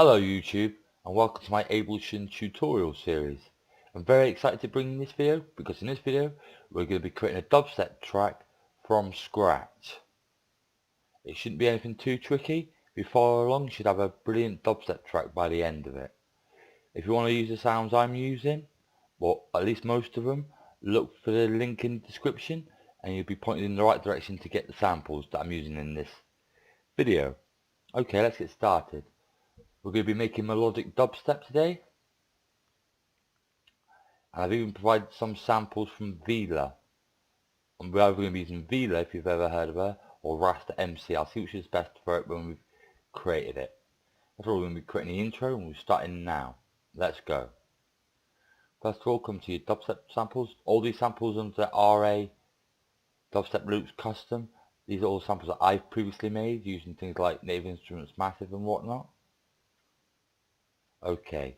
Hello YouTube, and welcome to my Ableton tutorial series. I'm very excited to bring this video because in this video we're going to be creating a dubstep track from scratch. It shouldn't be anything too tricky. If you follow along, you should have a brilliant dubstep track by the end of it. If you want to use the sounds I'm using, or at least most of them, look for the link in the description and you'll be pointed in the right direction to get the samples that I'm using in this video. Okay, let's get started. We're going to be making melodic dubstep today, and I've even provided some samples from Vila. And we're either going to be using Vila, if you've ever heard of her, or Rasta MC. I'll see which is best for it when we've created it. That's all, we're going to be creating the intro, and we're starting now. Let's go. First of all, come to your dubstep samples. All these samples under RA Dubstep Loops Custom. These are all samples that I've previously made using things like Native Instruments Massive and whatnot. Okay,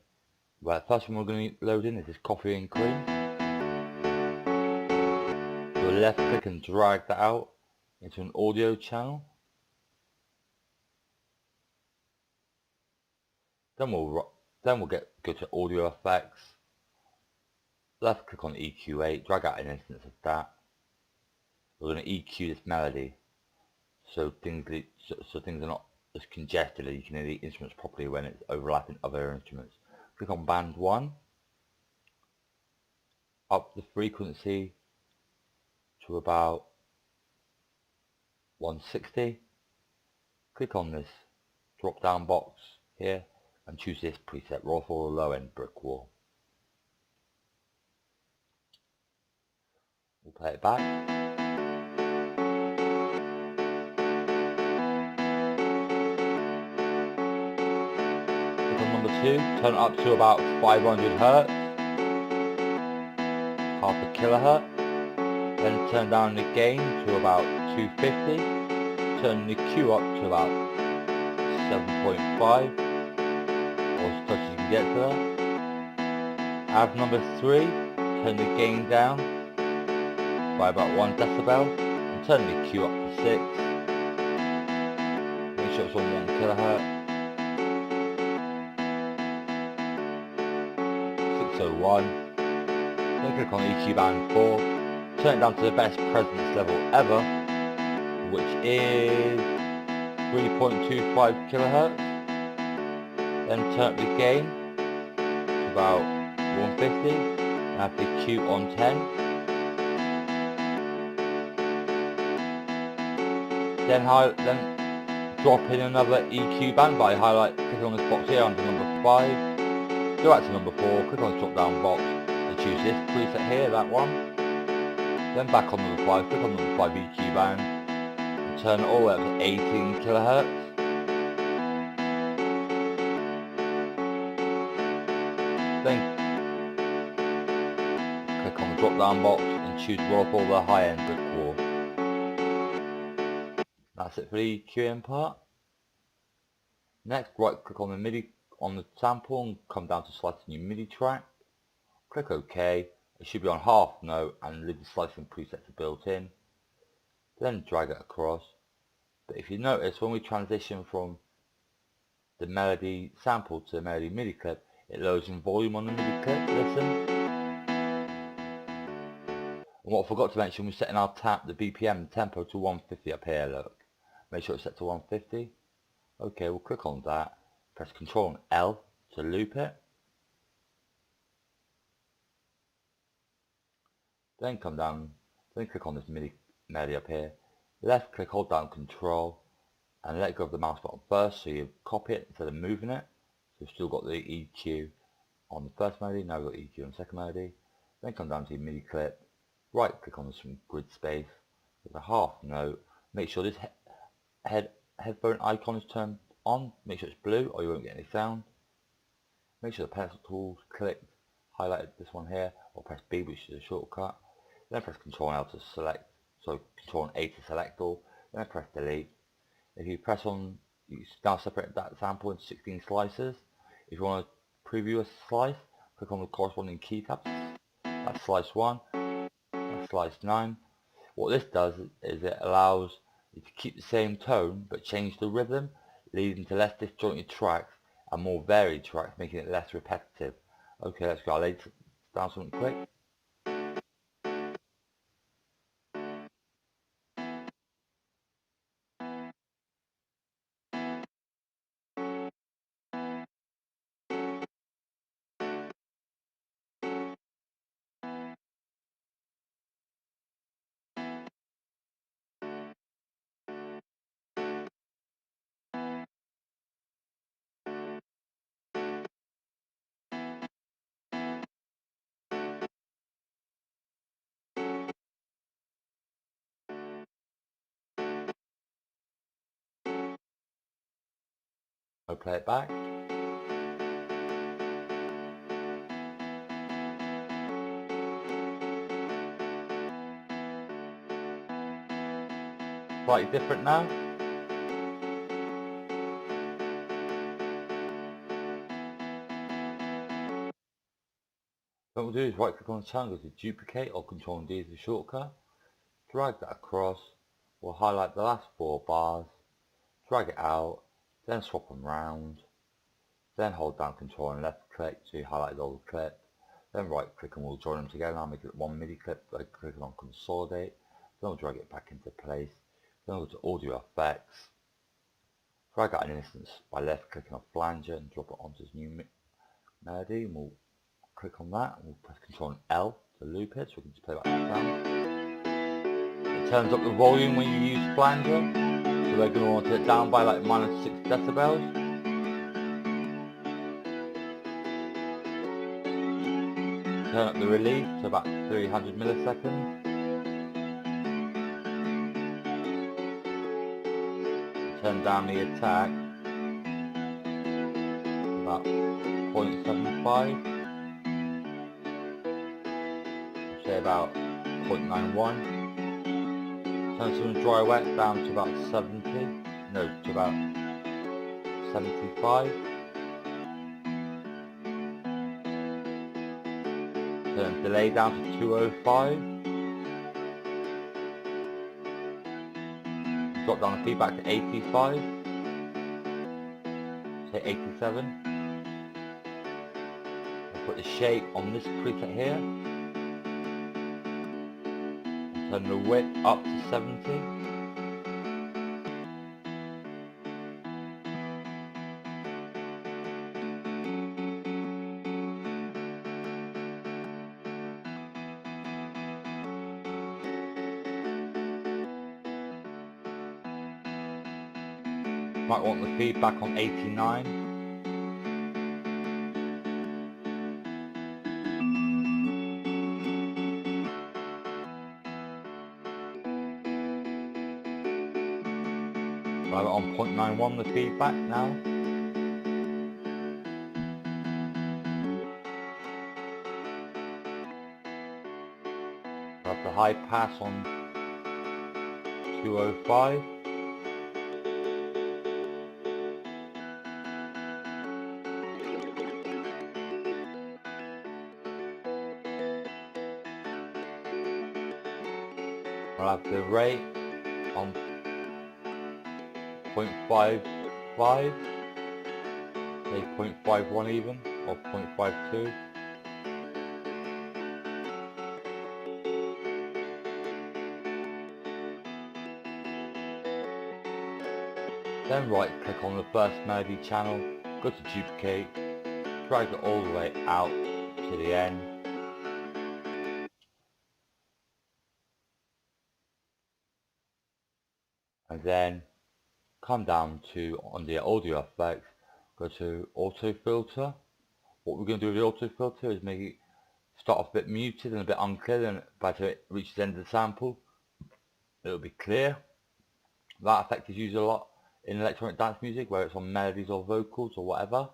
well, first one we're going to load in is this coffee and cream. So left click and drag that out into an audio channel. Then we'll go to audio effects. Left click on EQ8, drag out an instance of that. We're going to EQ this melody so things are not as congested, and you can hear the instruments properly when it's overlapping other instruments. Click on band 1, up the frequency to about 160. Click on this drop down box here and choose this preset, raw for the low end brick wall. We'll play it back. Click on number 2, turn it up to about 500 Hz, half a kilohertz. Then turn down the gain to about 250, turn the Q up to about 7.5, or as close as you can get to that. Add number 3, turn the gain down by about 1 decibel, and turn the Q up to 6. Make sure it's on 1 kilohertz. 601. Then click on EQ band 4. Turn it down to the best presence level ever, which is 3.25 kilohertz. Then turn up the gain to about 150 and have the Q on 10. Then drop in another EQ band by clicking on this box here under number 5. Go out to number 4, click on the drop down box and choose this preset here, that one. Then back on number 5, click on number 5 EQ band and turn it all the way up to 18 kilohertz. Then click on the drop down box and choose roll up all the high end brick wall. That's it for the EQing part. Next, right click on the MIDI on the sample and come down to selecting your MIDI track. Click OK. It should be on half note and leave the slicing presets are built in. Then drag it across. But if you notice, when we transition from the melody sample to the melody MIDI clip, it lowers in volume on the MIDI clip. Listen. And what I forgot to mention, we're setting our the BPM tempo to 150 up here. Look, make sure it's set to 150. Okay, we'll click on that. Press Ctrl and L to loop it. Then come down, then click on this melody up here. Left click, hold down Control and let go of the mouse button first so you copy it instead of moving it. So you've still got the EQ on the first melody, now you've got EQ on the second melody. Then come down to your MIDI clip, right click on some grid space with a half note. Make sure this headphone icon is turned on, make sure it's blue or you won't get any sound. Make sure the pencil tool's clicked, highlighted this one here, or press B, which is a shortcut. Then press Ctrl and L to select, so Ctrl and A to select all, then press delete. If you press on, you now separate that sample into 16 slices. If you want to preview a slice, click on the corresponding key tabs. That's slice 1, that's slice 9. What this does is it allows you to keep the same tone but change the rhythm, leading to less disjointed tracks and more varied tracks, making it less repetitive. Okay, let's go. I'll lay down something quick. I'll play it back. Slightly different now. What we'll do is right click on the channel, go to duplicate or Control and D as a shortcut, drag that across, we'll highlight the last 4 bars, drag it out, then swap them round, then hold down Control and left click to highlight all the clip, then right click and we'll join them together. I'll make it one MIDI clip by clicking on consolidate, then we'll drag it back into place, then we'll go to audio effects, drag out an instance by left clicking on flanger and drop it onto this new melody, and we'll click on that and we'll press Control and L to loop it so we can just play back the sound. It turns up the volume when you use flanger, so we're going to want it down by like -6 decibels. Turn up the relief to about 300 milliseconds. Turn down the attack to about 0.75. Say about 0.91. Turn some dry wet down to about 70. No, to about 75. Turn delay down to 205. Drop down the feedback to 85. Say 87. I'll put the shape on this preset here. Turn the width up to 70. Might want the feedback on 89. We'll have it on 0.91 the feedback now. We'll have the high pass on 205. We'll have the rate on 0.55, say 0.51 even, or 0.52. Then right click on the first melody channel, go to duplicate, drag it all the way out to the end. And then come down to on the audio effects, go to auto filter. What we're going to do with the auto filter is make it start off a bit muted and a bit unclear, and by the time it reaches the end of the sample it'll be clear. That effect is used a lot in electronic dance music, whether it's on melodies or vocals or whatever.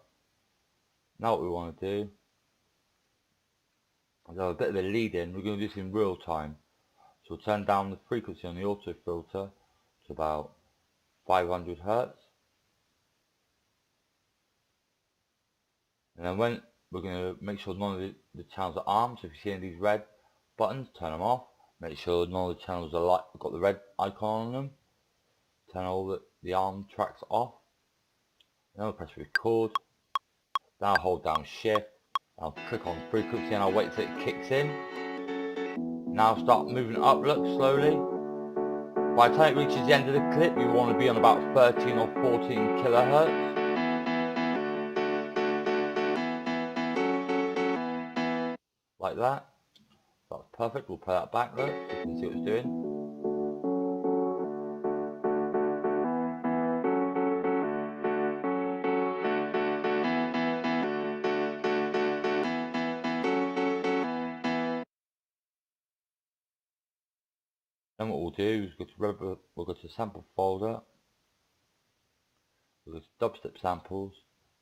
Now what we want to do is have a bit of a lead in. We're going to do this in real time, so we'll turn down the frequency on the auto filter to about 500 Hertz, and then when we're going to make sure none of the channels are armed. So if you see any of these red buttons, turn them off. Make sure none of the channels are got the red icon on them. Turn all the armed tracks off. And then we'll press record. Then I'll hold down shift, I'll click on frequency and I'll wait till it kicks in. Now start moving it up, look, slowly. By the time it reaches the end of the clip, you want to be on about 13 or 14 kilohertz. Like that. That's perfect. We'll play that back though, so you can see what it's doing. Then what we'll do is we'll go to the sample folder, we'll go to dubstep samples,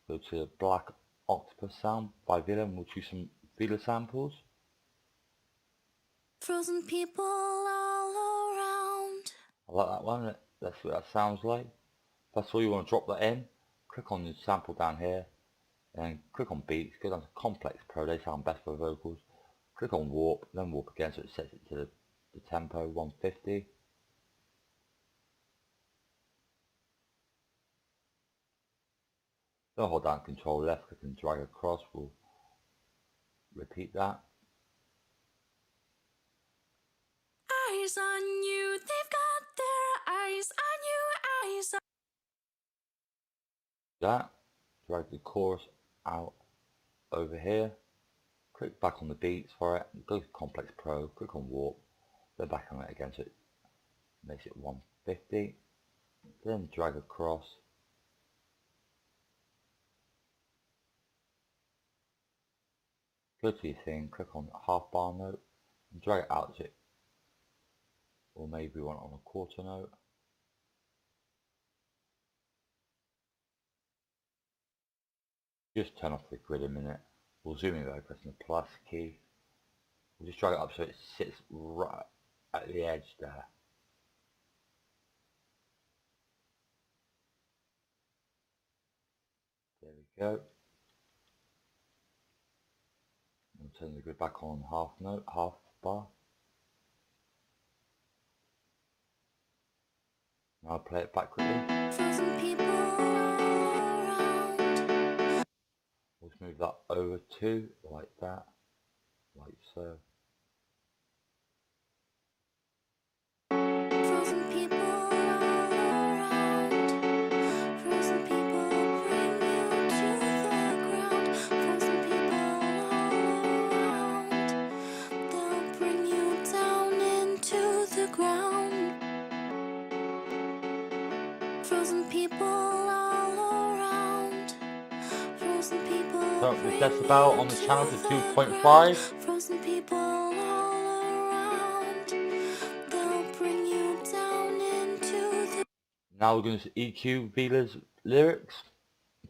go to Black Octopus sound by Villa, and we'll choose some Villa samples. Frozen people all around. I like that one. Let's see what that sounds like. First of all, you want to drop that in, click on the sample down here, and click on beats, go down to complex pro, they sound best for vocals. Click on warp, then warp again so it sets it to the tempo 150. Then hold down control left click and drag across, we'll repeat that. Eyes on you, they've got their eyes on you, eyes on That, drag the chorus out over here, click back on the beats for it, go to complex pro, click on warp, then back on it again so it makes it 150, then drag across, go to your thing, click on half bar note, and drag it out to it, or maybe we want it on a quarter note. Just turn off the grid a minute, we'll zoom in by pressing the plus key, we'll just drag it up so it sits right at the edge there. There we go. We'll turn the grid back on half note, half bar. Now I'll play it back quickly. frozen people all around. We'll just move that over to like that, like so. Frozen people all around. Frozen people bring you to the ground. Frozen people all around. They'll bring you down into the ground. Frozen people all around. Frozen people Turn up the bring decibel on you the to channel to the 2.5. Frozen people all around. They'll bring you down into the Now we're going to EQ Vila's lyrics,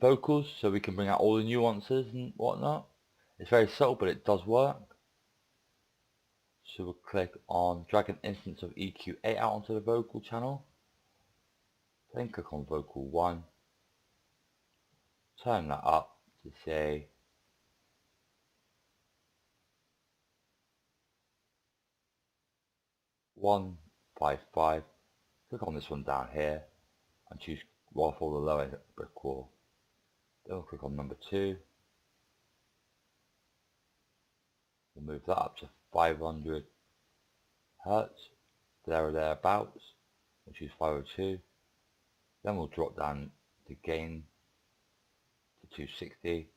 vocals, so we can bring out all the nuances and whatnot. It's very subtle, but it does work. So we'll click on drag an instance of EQ8 out onto the vocal channel. Then click on vocal 1. Turn that up to say 155. Click on this one down here and choose roll for the lower brick wall. Then we'll click on number 2. We'll move that up to 500 Hertz, there or thereabouts. We'll choose 502. Then we'll drop down the gain to 260.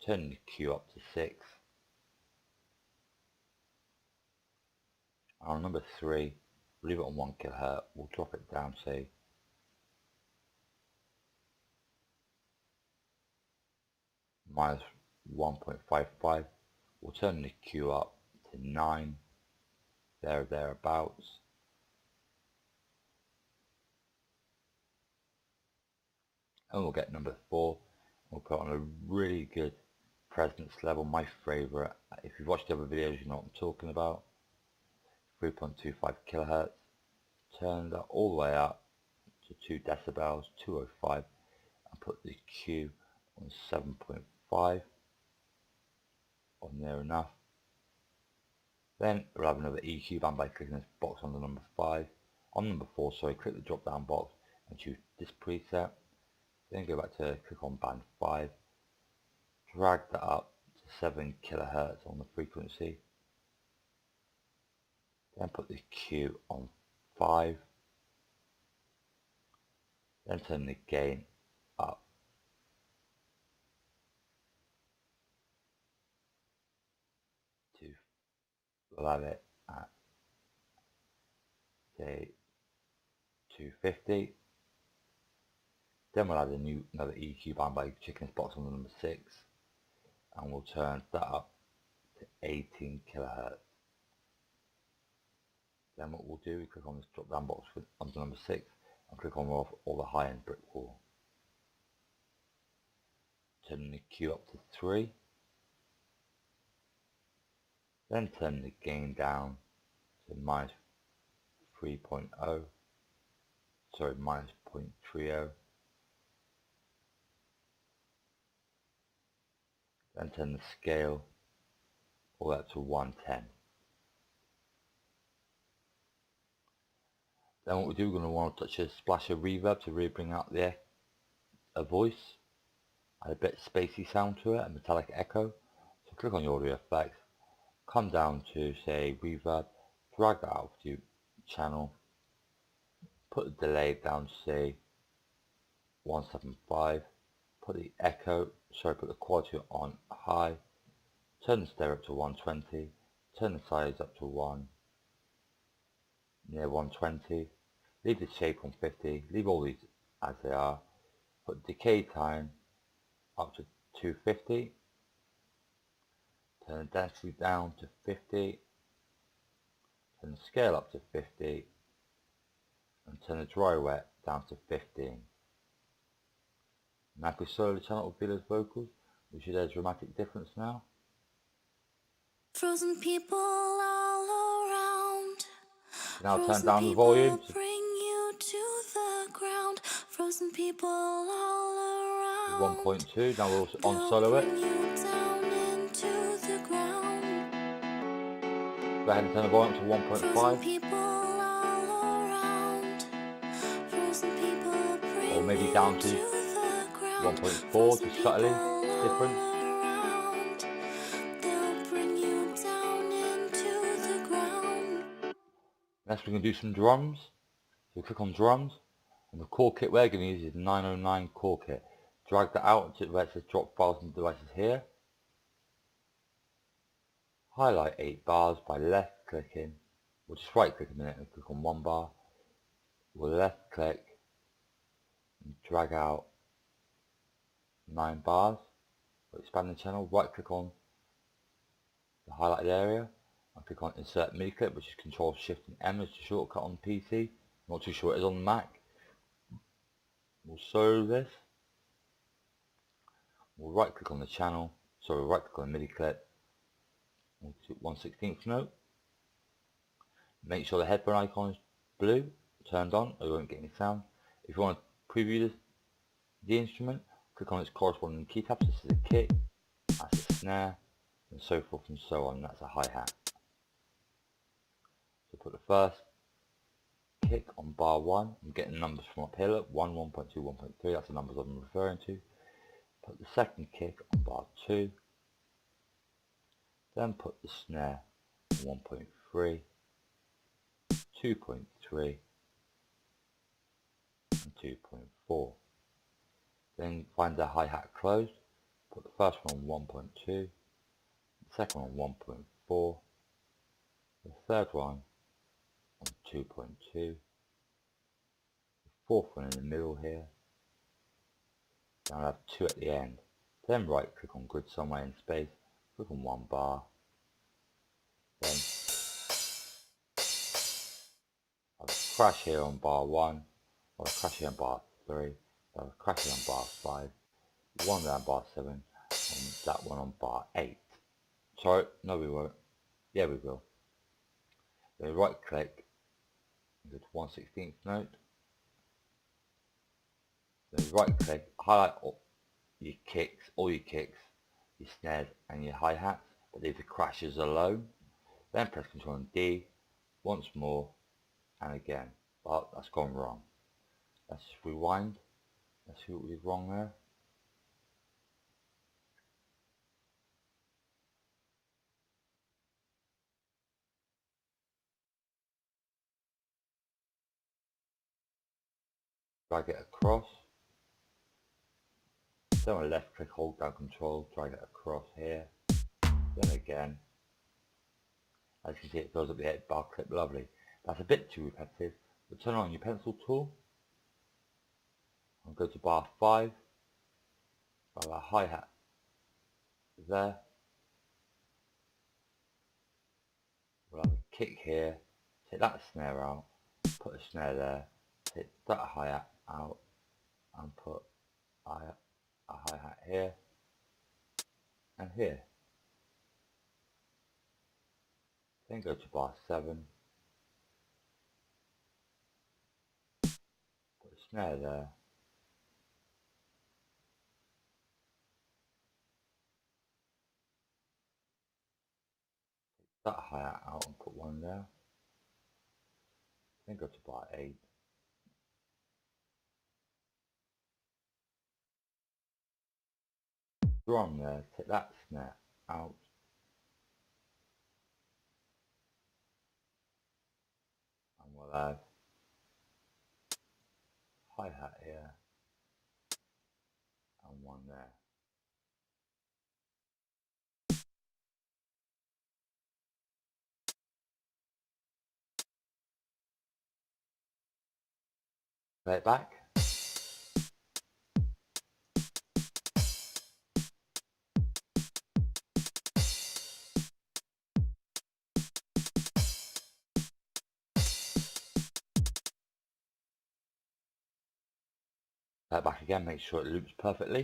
Turn the Q up to 6. And on number 3, leave it on 1 kHz. We'll drop it down, say minus 1.55. We'll turn the Q up to 9, there or thereabouts. And we'll get number 4. We'll put on a really good presence level, my favourite. If you've watched the other videos, you know what I'm talking about. 3.25 kilohertz. Turn that all the way up to 2 decibels, 205, and put the Q on 7.5, or near enough. Then we'll have another EQ band by clicking this box on the number 5. On number 4, sorry, click the drop down box and choose this preset. Then go back to click on band 5. drag that up to 7 kilohertz on the frequency. Then put the Q on 5. Then turn the gain up to, we'll have it at say 250. Then we'll add another EQ band by checking this box on the number 6, and we'll turn that up to 18 kilohertz. Then what we'll do, we click on this drop down box onto number 6 and click on all the high end brick wall. Turn the Q up to 3. Then turn the gain down to minus 3.0. Sorry, minus 0.30. Then turn the scale all that to 110. Then what we do, we're going to want to touch a splash of reverb to really bring out a voice, add a bit spacey sound to it, a metallic echo. So click on your audio effects, come down to say reverb, drag that out to channel, put the delay down to say 175, put the put the quality on high, turn the stereo up to 120, turn the size up to near 120, leave the shape on 50, leave all these as they are, put decay time up to 250, turn the density down to 50, turn the scale up to 50, and turn the dry wet down to 15. Now if we solo the channel with Villa's vocals, we should hear a dramatic difference now. Frozen people all around. Now turn down the volume. Bring you to the ground. Frozen people all around. 1.2. Now we're also on solo it. Bring you down into the ground. Go ahead and turn the volume to 1.5. Frozen people all around. Frozen people bring or maybe down to 1.4 to subtly different. Next we're going to do some drums. So click on drums, and the core kit we're going to use is 909 core kit. Drag that out to where it says drop files and devices here. Highlight 8 bars by left clicking. We'll just right click a minute and click on 1 bar. We'll left click and drag out 9 bars. We'll expand the channel, right click on the highlighted area and click on insert MIDI clip, which is Control Shift and M as the shortcut on PC. Not too sure it is on the Mac. We'll solo this. We'll right click on the channel, sorry, right click on the MIDI clip. We'll do 1/16th note. Make sure the headphone icon is blue, turned on, or you won't get any sound. If you want to preview the instrument, click on its corresponding key tabs. This is a kick, that's a snare, and so forth and so on. That's a hi-hat. So put the first kick on bar 1. I'm getting numbers from up here, look, 1, 1.2, 1.3, that's the numbers I'm referring to. Put the second kick on bar 2. Then put the snare on 1.3, 2.3, and 2.4. Then find the hi-hat closed. Put the first one on 1.2, the second one on 1.4, the third one on 2.2, the fourth one in the middle here. Then I'll have 2 at the end. Then right click on grid somewhere in space, click on 1 bar. Then I'll crash here on bar 1, I'll crash here on bar 3, I'll crash here on bar 5, 1 down bar 7, and that one on bar 8. Sorry, no we won't. Yeah we will. Then right click, go to 1/16th note. Then right click, highlight all your kicks, your snares and your hi-hats, but leave the crashes alone. Then press Ctrl and D once more and again. But that's gone wrong. Let's just rewind. Let's see what we did wrong there. drag it across. Then on left click, hold down control, drag it across here. Then again, as you can see, it fills up the 8-bar clip, lovely. That's a bit too repetitive, but turn on your pencil tool and go to bar 5, bar a hi-hat there. We'll have a kick here, take that snare out, put a snare there, take that hi-hat out and put a hi-hat here and here. Then go to bar 7, put a snare there, that hi-hat out and put one there. Then go to bar 8, drum there, take that snare out and we'll have hi-hat here and one there. Play it back. Play it back again, make sure it loops perfectly.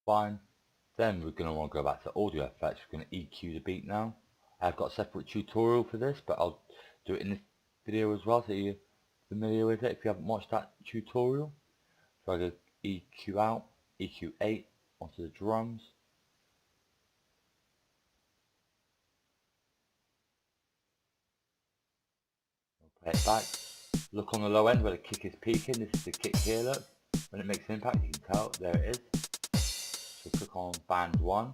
Fine. Then we're going to want to go back to audio effects. We're going to EQ the beat now. I've got a separate tutorial for this, but I'll do it in this video as well so you're familiar with it if you haven't watched that tutorial. So I go EQ out, EQ 8 onto the drums. I'll play it back. Look on the low end where the kick is peaking. This is the kick here, look. When it makes an impact, you can tell. There it is. So click on band 1.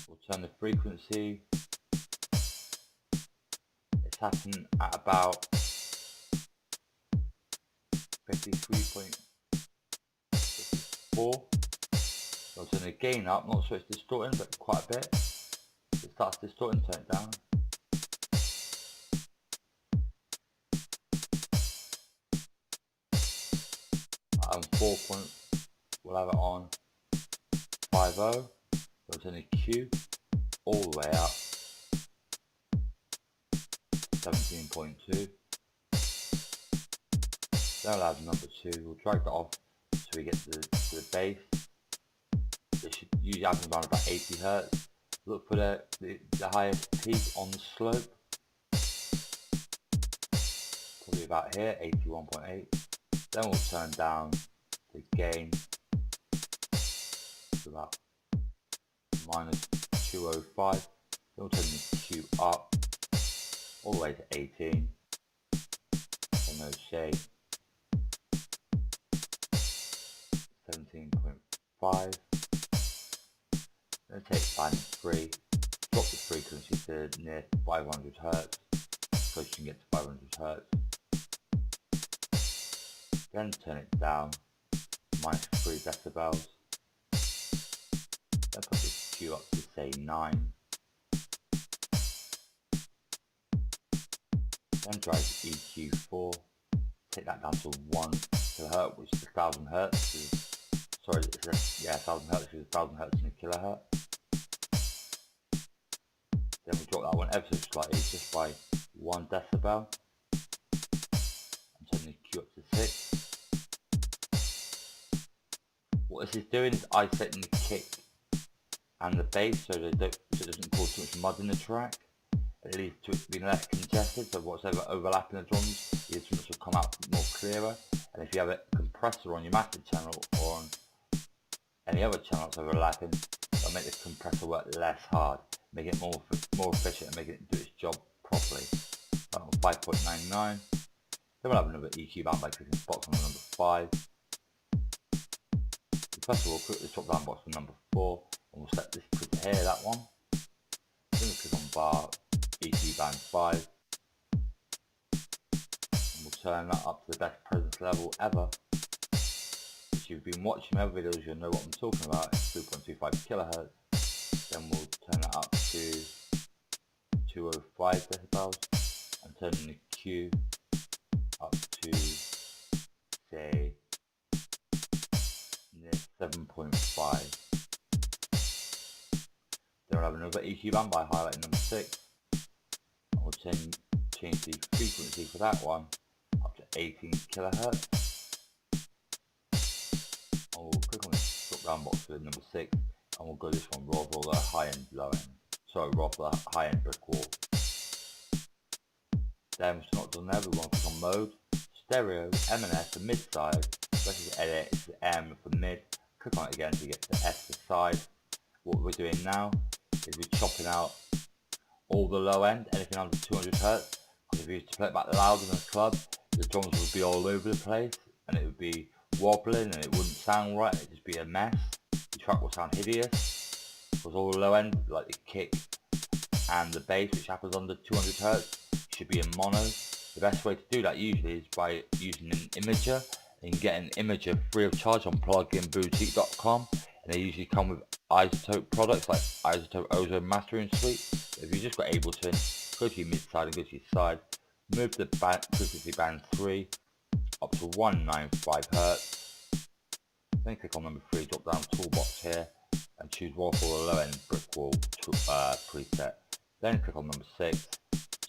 We'll turn the frequency. It's happening at about 53.4. I'll turn the gain up, not so it's distorting, but quite a bit. If it starts distorting, turn it down. We'll have it on 5.0. We'll turn the Q all the way up 17.2. Then we'll have number 2. We'll drag that off so we get to the bass. It should usually happen around about 80 Hz. Look for the highest peak on the slope. Probably about here, 81.8. Then we'll turn down the gain to about -205. Then we'll turn the Q up all the way to 18. And no shade. 17.5. Then take band 3, drop the frequency to near 500 Hz, so you can get to 500 Hz. Then turn it down -3 decibels. Then put this Q up to say 9. Then drag EQ4, take that down to 1 kHz, which is 1000 Hz. Sorry, yeah, 1000 Hz, which is 1000 Hz in a kilohertz. Then we drop that one ever so slightly, just by 1 decibel. And turn the Q up to 6. What this is doing is isolating the kick and the bass so it doesn't cause too much mud in the track. It leads to it being less congested, so whatever overlapping the drums, the instruments will come out more clearer. And if you have a compressor on your master channel or on any other channel that's overlapping, it'll make the compressor work less hard, make it more efficient and make it do its job properly. On 5.99, Then we'll have another EQ band by clicking the box on the number 5. First of all, click the drop down box on number 4, and we'll set this to here, that one. Then we'll click on bar EQ band 5, and we'll turn that up to the best presence level ever. If you've been watching my other videos, you'll know what I'm talking about. It's 3.25 kHz. Then we'll turn that up to 205 decibels, and turn the Q up to, say, 7.5. Then we'll have another EQ band by highlighting number 6. And we'll change the frequency for that one up to 18 kHz. And we'll click on the drop down box for number 6, and we'll go this one raw for the high end, low end. Sorry, raw for the high end brick wall. Then it's not done there, we want to click on mode, stereo, M&S for mid side, versus edit is the M for mid. Click on it again to get the S for side. What we're doing now is we're chopping out all the low end, anything under 200 Hz, because if you used to play it back loud in a club, the drums would be all over the place, and it would be wobbling, and it wouldn't sound right, it'd just be a mess. The track will sound hideous, because all the low end, like the kick and the bass, which happens under 200 Hz, should be in mono. The best way to do that usually is by using an imager. You can get an imager free of charge on pluginboutique.com, and they usually come with isotope products like Isotope Ozone Mastering Suite. If you just got Ableton, go to your mid side and go to your side, move the frequency band 3 up to 195 Hz, then click on number 3, drop down toolbox here, and choose raw for the low end brick wall preset. Then click on number 6,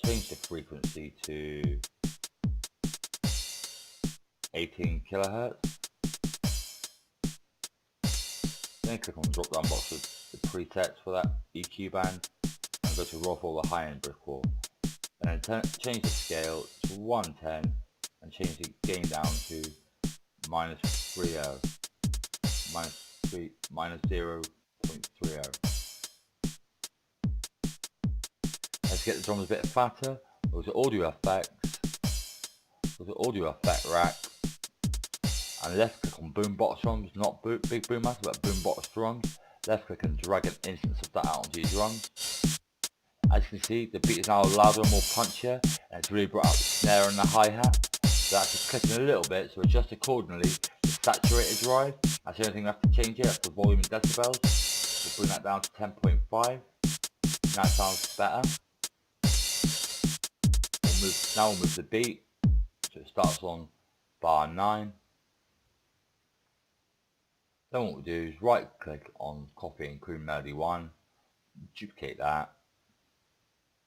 change the frequency to 18 kHz. Then click on the drop down box with the presets for that EQ band, and go to raw for the high end brick wall. And then change the scale to 110, and change the gain down to -0.30. Let's get the drums a bit fatter. Go to audio effects, go to audio effect rack, and left click on boombox drums, not big boommaster, but boombox drums. Left click and drag an instance of that out onto your drums. As you can see, the beat is now louder and more punchier, and it's really brought out the snare and the hi-hat. So that's just clicking a little bit, so adjust accordingly the saturated drive. That's the only thing we have to change here, that's the volume and decibels. We'll bring that down to 10.5. Now it sounds better. Now we'll move the beat, so it starts on bar 9. Then what we'll do is right click on copy and include melody 1, duplicate that,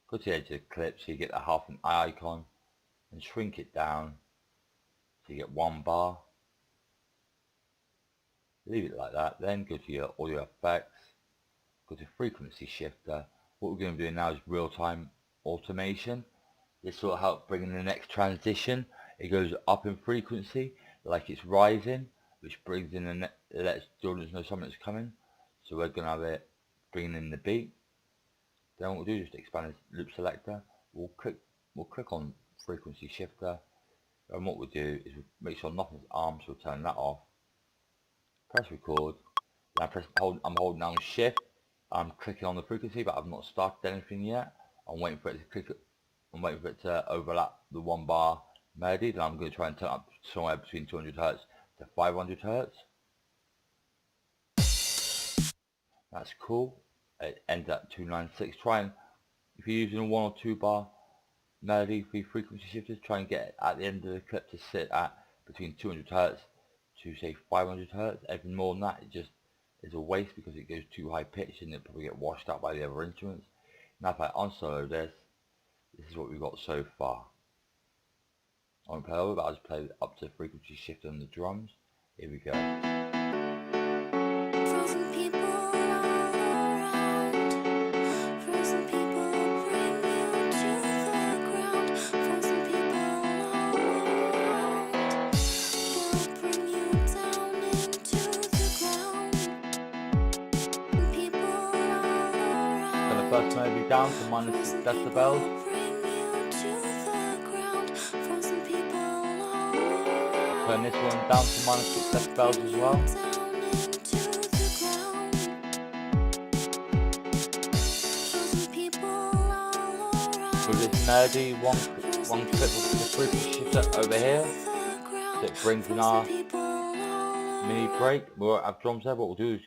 go to the edge of the clip so you get the half an eye icon, and shrink it down so you get 1 bar. Leave it like that, then go to your audio effects, go to frequency shifter. What we're going to be doing now is real-time automation. This will help bring in the next transition. It goes up in frequency like it's rising, which brings in the lets Jordan know something's coming. So we're going to have it bringing in the beat. Then what we'll do is just expand this loop selector. We'll click on frequency shifter, and what we'll do is make sure nothing's armed, so we'll turn that off. Press record. Then I'm holding down shift. I'm clicking on the frequency, but I've not started anything yet. I'm waiting for it to click. I'm waiting for it to overlap the 1 bar melody. Then I'm going to try and turn up somewhere between 200 Hz to 500 Hz. That's cool. It ends at 296. Try and, if you're using a 1 or 2 bar melody for your frequency shifters, try and get it at the end of the clip to sit at between 200 Hz to say 500 Hz. Anything more than that, it just is a waste because it goes too high pitched and it probably get washed out by the other instruments. Now if I unsolo this is what we've got so far. I won't play over, but I'll just play up to frequency shift on the drums. Here we go. Frozen people all around. Frozen people bring you to the ground. Frozen people all around. They'll bring you down into the ground. People all around. So the first melody down to -6 decibels. Bring you to the ground. Frozen people turn this one down to -6 decibels as well. With this melody, one clip of the frequency shifter over here, so it brings in our mini break. We won't have drums there, but what we'll do is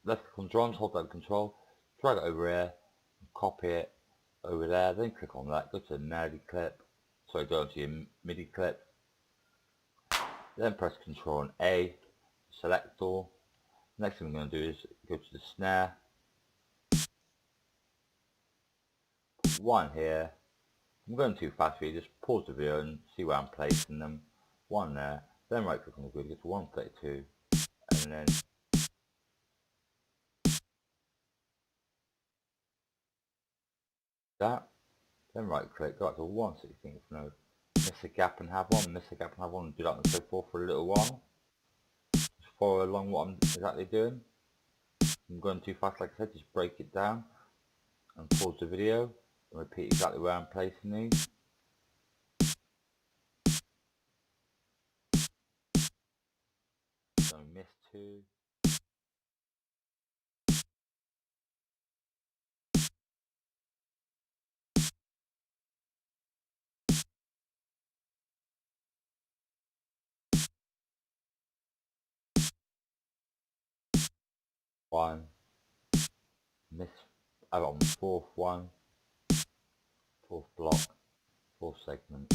left click on drums, hold down control, drag it over here, copy it over there, then click on that, go to the melody clip, sorry, go to your MIDI clip, then press Control and A, select all. Next thing we're going to do is go to the snare, put one here. I'm going too fast for you, just pause the video and see where I'm placing them. One there, then right click on the grid, go to 132, and then that, then right click, go up to 1/16th note, miss a gap and have one, miss a gap and have one, and do that and so forth for a little while. Just follow along what I'm exactly doing. If I'm going too fast, like I said, just break it down and pause the video and repeat exactly where I'm placing these. So miss two. One, miss, I've got on the fourth one, fourth block, fourth segment.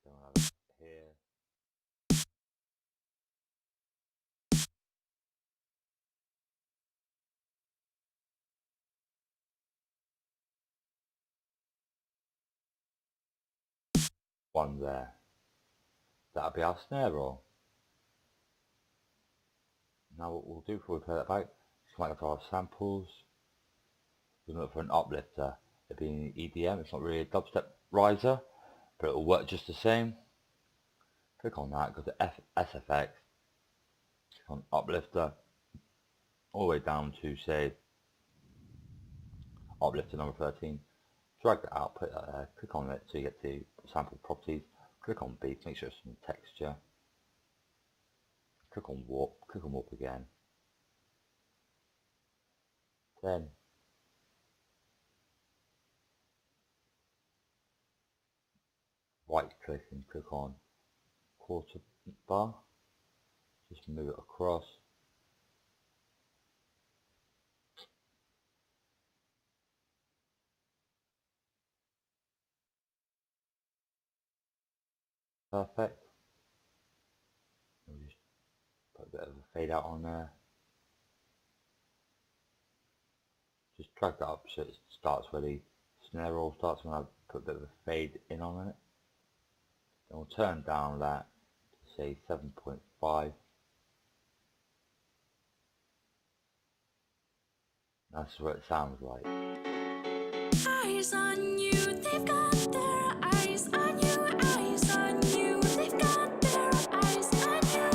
Then I'll have it here. One there. That'll be our snare roll. Now what we'll do before we play that back, just might have our samples. We're going to look for an uplifter. It'll be an EDM, it's not really a dubstep riser, but it'll work just the same. Click on that, go to SFX, click on uplifter, all the way down to say uplifter number 13. Drag that out, put that there, click on it so you get to sample properties, click on beats, make sure it's some texture, click on warp again. Then right click and click on quarter bar, just move it across. Perfect. We'll just put a bit of a fade out on there. Just drag that up so it starts where the snare roll starts, when I put a bit of a fade in on it. Then we'll turn down that to say 7.5. That's what it sounds like. Eyes on you, they've got their eyes on you. Eyes on you, they've got their eyes on you.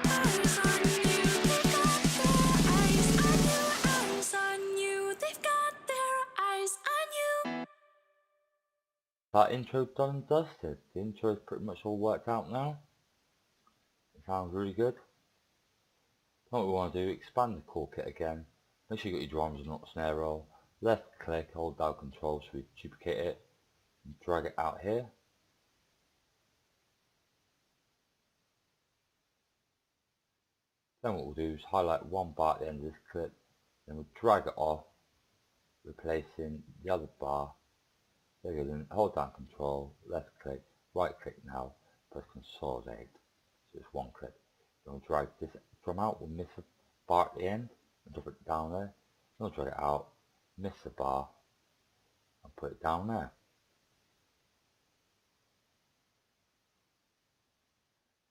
Eyes on you, they've got their eyes on you. Eyes on you, they've got their eyes on you. That intro done and dusted. The intro is pretty much all worked out now. It sounds really good. What we want to do, expand the core kit again. Make sure you got your drums and not snare roll. Left click, hold down control so we duplicate it and drag it out here. Then what we'll do is highlight one bar at the end of this clip, then we'll drag it off, replacing the other bar. There you go, then hold down control, left click, right click now, press consolidate. So it's one clip. Then we'll drag this drum out, we'll miss a bar at the end and drop it down there. Then we'll drag it out, miss the bar and put it down there.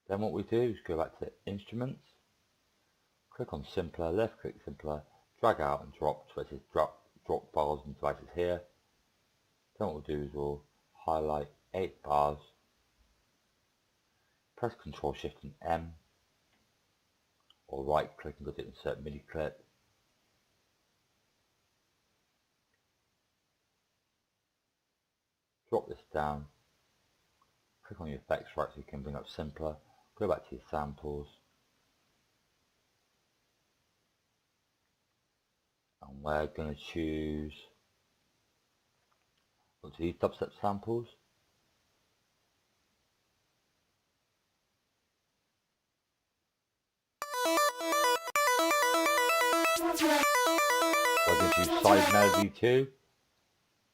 Then what we do is go back to instruments, click on simpler, left click simpler, drag out and drop so it says drop bars and devices here. Then what we'll do is we'll highlight 8 bars, press Ctrl Shift and M, or right click and go to insert MIDI clip. drop this down, click on your effects right so you can bring up simpler, go back to your samples, and we're going to choose these dubstep samples. We're going to choose side melody too,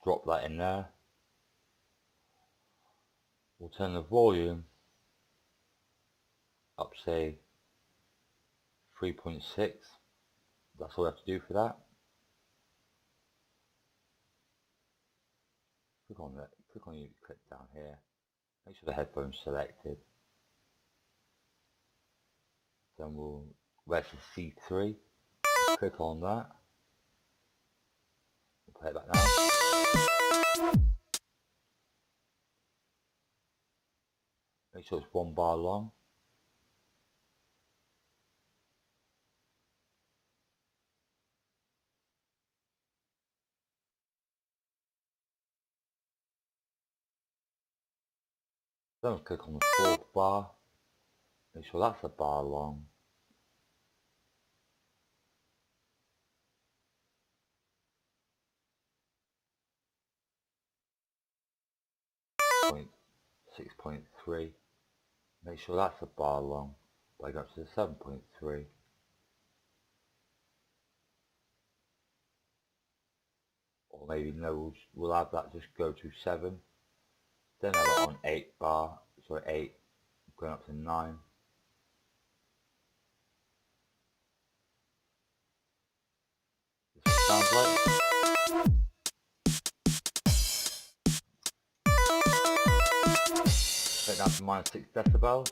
drop that in there. We'll turn the volume up, say 3.6. That's all we have to do for that. Click on that. Click on your click down here. Make sure the headphones selected. Then where's the C3? Click on that. We'll play it back now. Make sure it's 1 bar long. Then click on the 4th bar. Make sure that's a bar long. Point 6.3. Make sure that's a bar long. By going up to the 7.3. Or maybe no, we'll have that just go to 7. Then have it on 8 bar. Sorry, 8. Going up to 9. This sounds like. Take down to -6 decibels.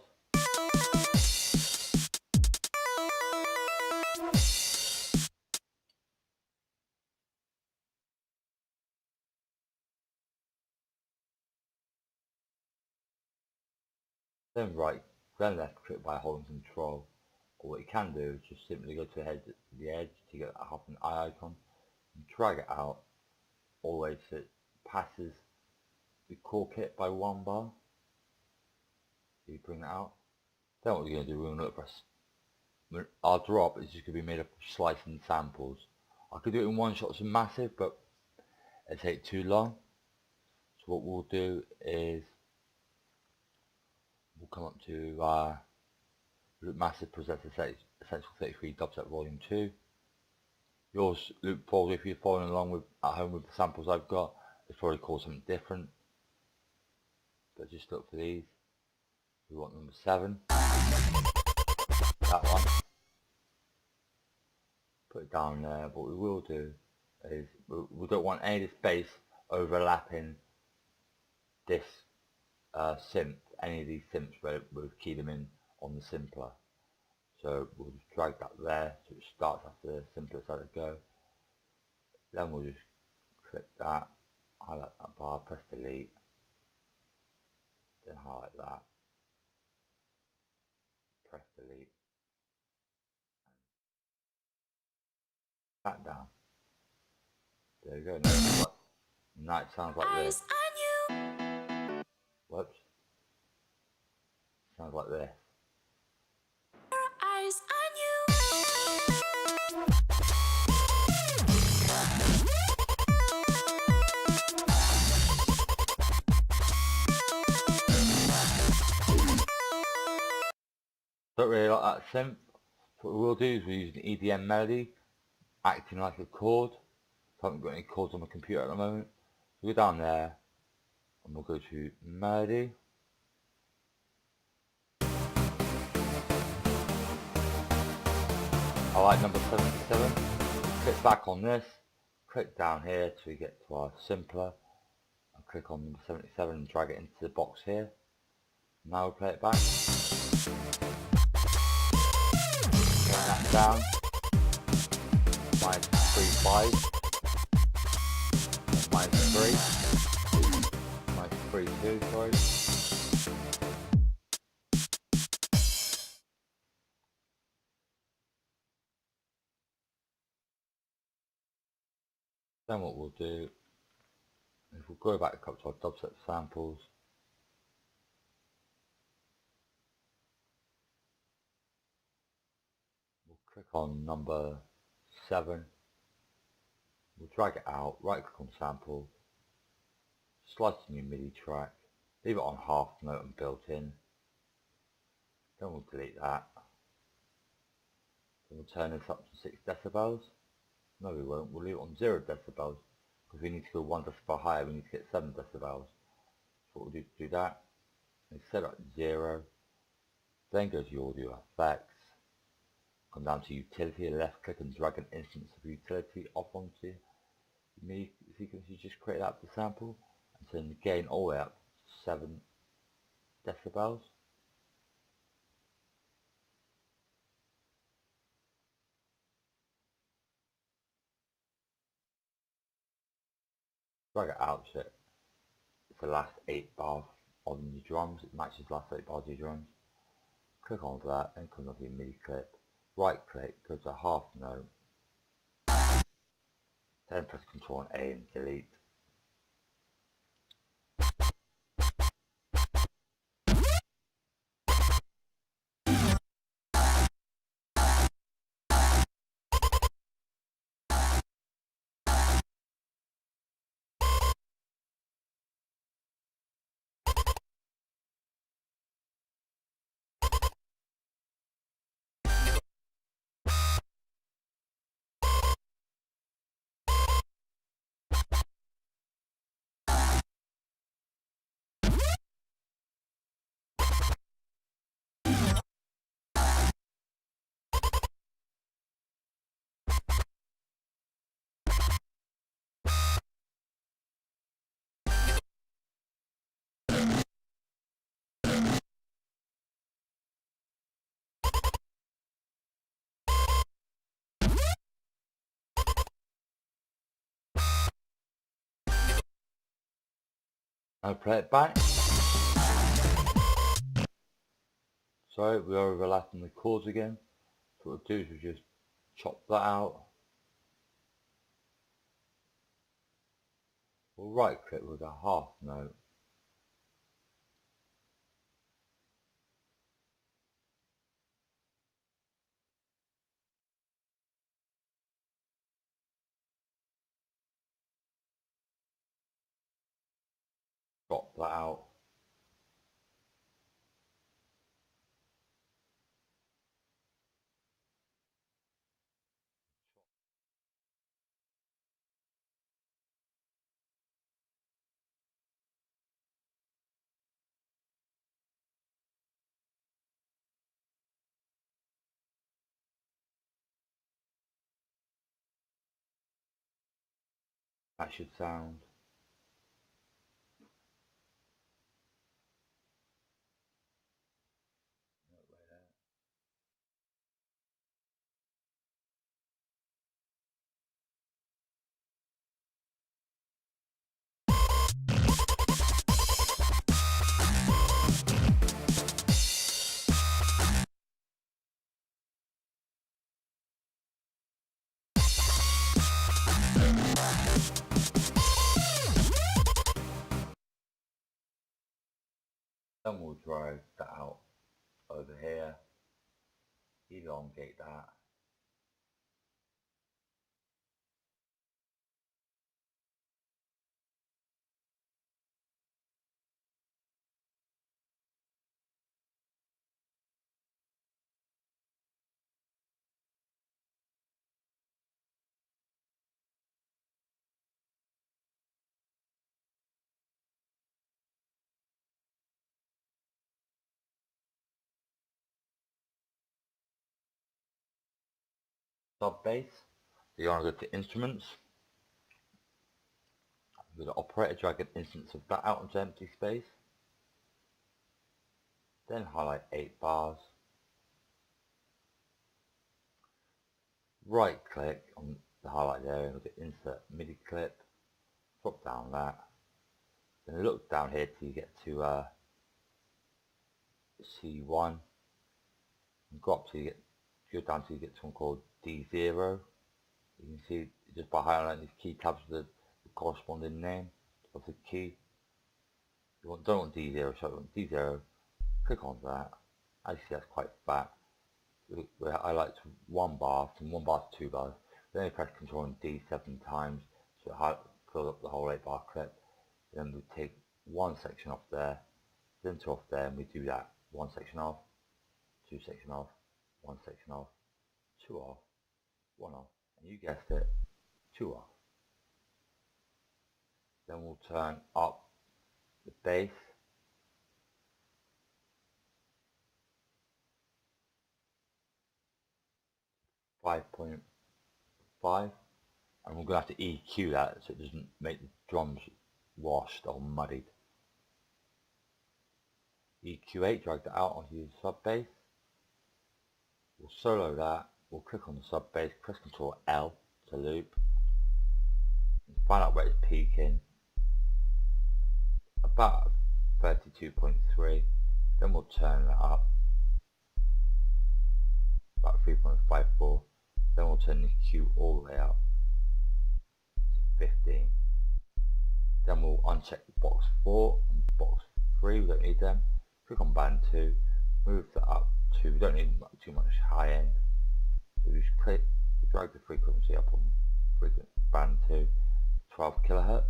Then left click by holding Control. Or what you can do is just simply go to the edge to get half an eye icon and drag it out all the way so it passes the core kit by 1 bar. So you bring that out. Then what we're going to do, we're going to look for our drop is just going to be made up of slicing samples. I could do it in one shot, so massive, but it'd take too long. So what we'll do is we'll come up to Loop Massive Presents Essential 33 Dubstep Volume 2. Yours, Loop, probably if you're following along with at home with the samples I've got, it's probably called something different. But just look for these. We want number 7. That one. Put it down there. What we will do is we don't want any of this bass overlapping this synth, any of these synths where we've keyed them in on the simpler. So we'll just drag that there so it starts after the simplest let it go. Then we'll just click that, highlight that bar, press delete, then highlight that, press delete, and back down. There you go. Now it sounds like this. Whoops. Sounds like this. Eyes on you. Don't really like that synth. So what we'll do is we'll use an EDM melody acting like a chord. So I haven't got any chords on my computer at the moment. So go down there and we'll go to melody. I like number 77. Click back on this, click down here till we get to our simpler, and click on number 77 and drag it into the box here. Now we'll play it back. Turn that down. -3.5. -3. -3.2, sorry. Then what we'll do is we'll go back a couple to our dubstep samples. We'll click on number 7. We'll drag it out, right click on sample, slice the new MIDI track, leave it on half note and built in. Then we'll delete that. Then we'll turn this up to 6 decibels. No, we won't. We'll leave it on 0 decibels because we need to go 1 decibel higher. We need to get 7 decibels. So what we'll do to do that is set up 0. Then go to your audio effects. Come down to utility, left click and drag an instance of utility off onto your MIDI sequence you just created out of the sample, and turn the gain all the way up to 7 decibels. Drag it out so it's the last 8 bars on your drums. It matches the last 8 bars of your drums. Click on that, then come onto your MIDI clip. Right click, go to half note. Then press Ctrl and A and delete. And play it back. Sorry, we are overlapping the chords again. So what we'll do is we'll just chop that out. We'll right click with a half note. Chop that out. That should sound. Then we'll drag that out over here, elongate that. Sub bass. So you want to go to instruments. Go to operator, drag an instance of that out into empty space. Then highlight 8 bars. Right click on the highlighted area and look at insert MIDI clip. Drop down that. Then look down here till you get to C1. And go up till you go down till you get to one called D0. You can see just by highlighting these key tabs with the corresponding name. of the key. You don't want D0, so you want D0, click on that. As you see, that's quite fat. I like 1 bar, from 1 bar to 2 bars. Then you press Control and D 7 times, so it fills up the whole 8 bar clip. Then we take one section off there, then 2 off there, and we do that. 1 section off, 2 section off, 1 section off, 2 off, 1 off, and you guessed it, 2 off. Then we'll turn up the bass. .5, and we're going to have to EQ that so it doesn't make the drums washed or muddied. EQ8, drag that out onto your sub bass. We'll solo that, we'll click on the sub bass, press Ctrl L to loop, and find out where it's peaking, about 32.3, then we'll turn that up, about 3.54, then we'll turn the Q all the way up to 15. Then we'll uncheck the box 4 and box 3, we don't need them. Click on band 2, move that up to, we don't need too much high end. So just drag the frequency up on band 2, 12 kilohertz.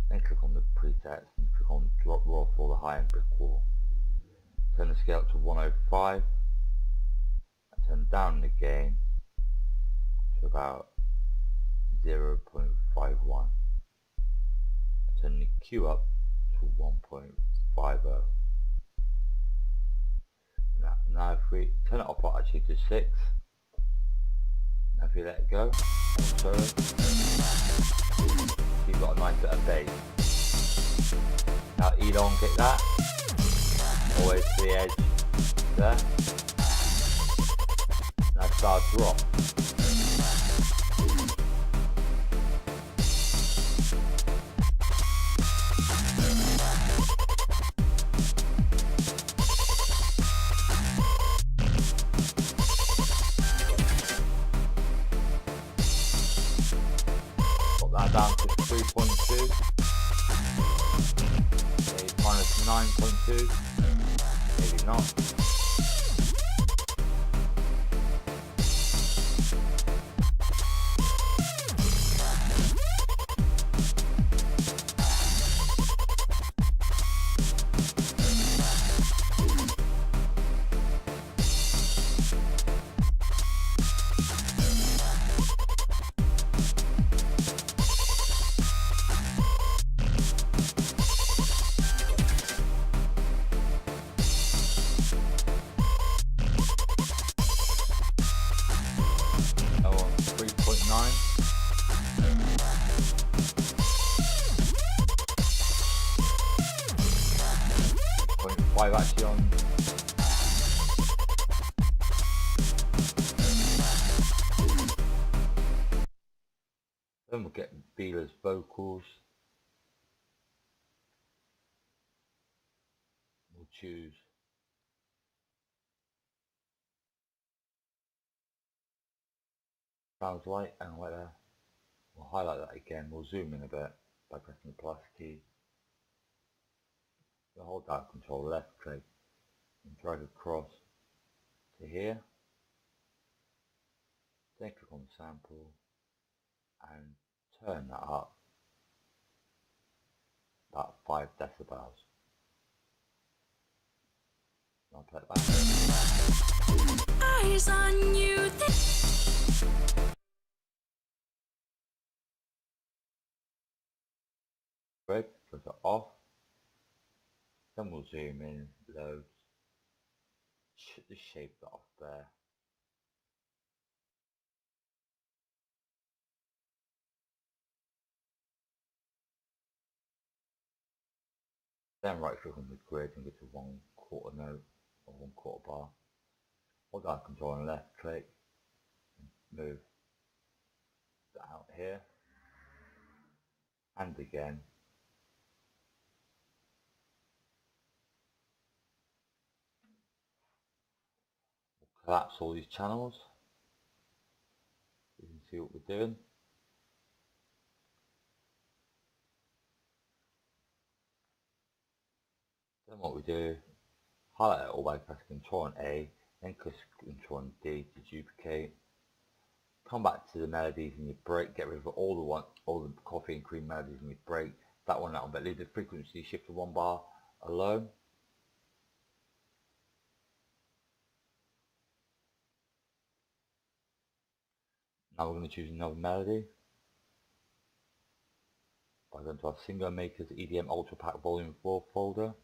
Then click on the presets and click on drop raw for the high end brick wall. Turn the scale up to 105 and turn down the gain to about 0.51. Turn the Q up to 1.50. Now if we turn it up actually to 6, now if we let it go, so you've got a nice bit of bass. Now elongate that, always to the edge there. Now start drop. Down to 3.2, okay, minus 9.2, maybe not. Actually on then we'll get Beeler's vocals. We'll choose sounds like and like that. We'll highlight that again. We'll zoom in a bit by pressing the plus key. We'll hold down Control left click and drag across to here. Then click on the sample and turn that up about 5 decibels. I'll play it back. Eyes on you. Great, put it off. Then we'll zoom in loads. Just shape that off there. Then right click on the grid and go to 1/4 note or 1/4 bar. Hold down Control and left click and move that out here. And again. We'll collapse all these channels. You can see what we're doing. Then what we do, highlight it all by pressing Ctrl and A, then press Ctrl and D to duplicate. Come back to the melodies in your break, get rid of all the coffee and cream melodies in your break. That one, but leave the frequency shift to 1 bar alone. Now we're going to choose another melody by going to our Singer Makers EDM Ultra Pack Volume 4 folder.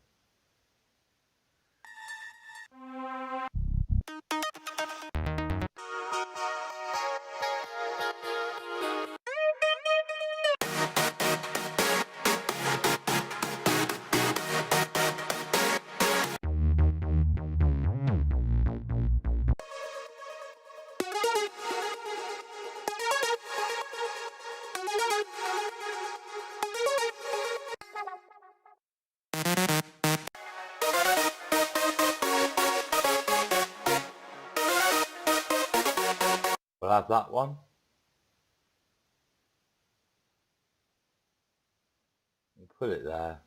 We'll have that one. We'll put it there.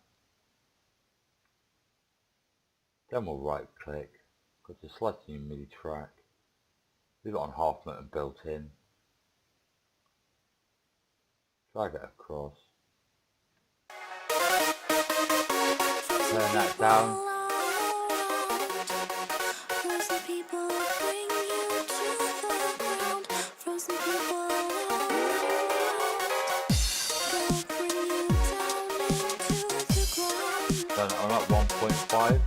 Then we'll right click, go to select new MIDI track, leave it on half note and built in, drag it across, turn that down. Turn it on at 1.5.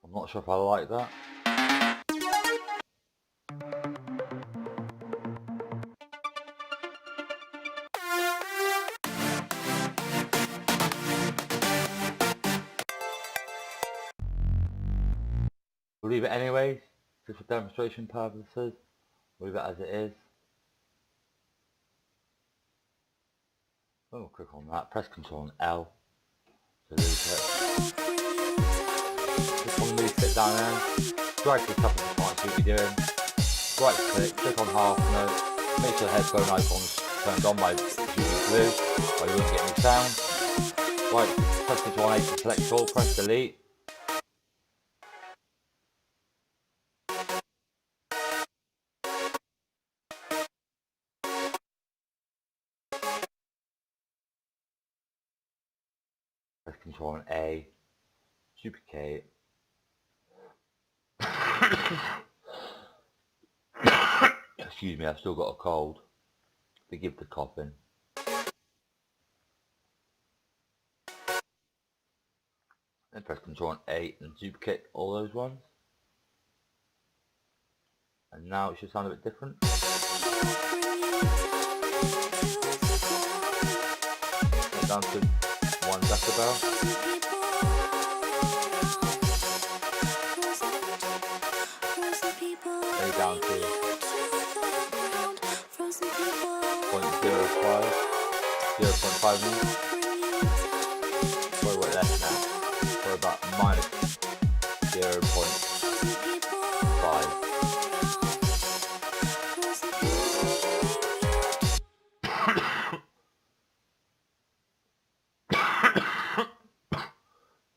I'm not sure if I like that. We'll leave it anyways, just for demonstration purposes. We'll leave it as it is. Then we'll click on that, press Ctrl and L to delete it. Just want to move it down there, drag to the top of the font, see what you're doing. Right click on half note, make sure the headphone icon's turned on by blue, or you won't get any sound. Right, press Ctrl and A to select all, press delete. Press Ctrl and A, duplicate. Excuse me, I've still got a cold. Forgive the coughing. Then press Ctrl and A and duplicate all those ones. And now it should sound a bit different. Get down to 1 decibel. Down to 0.05, 0.5 minutes. We're less now. We're about minus 0.5.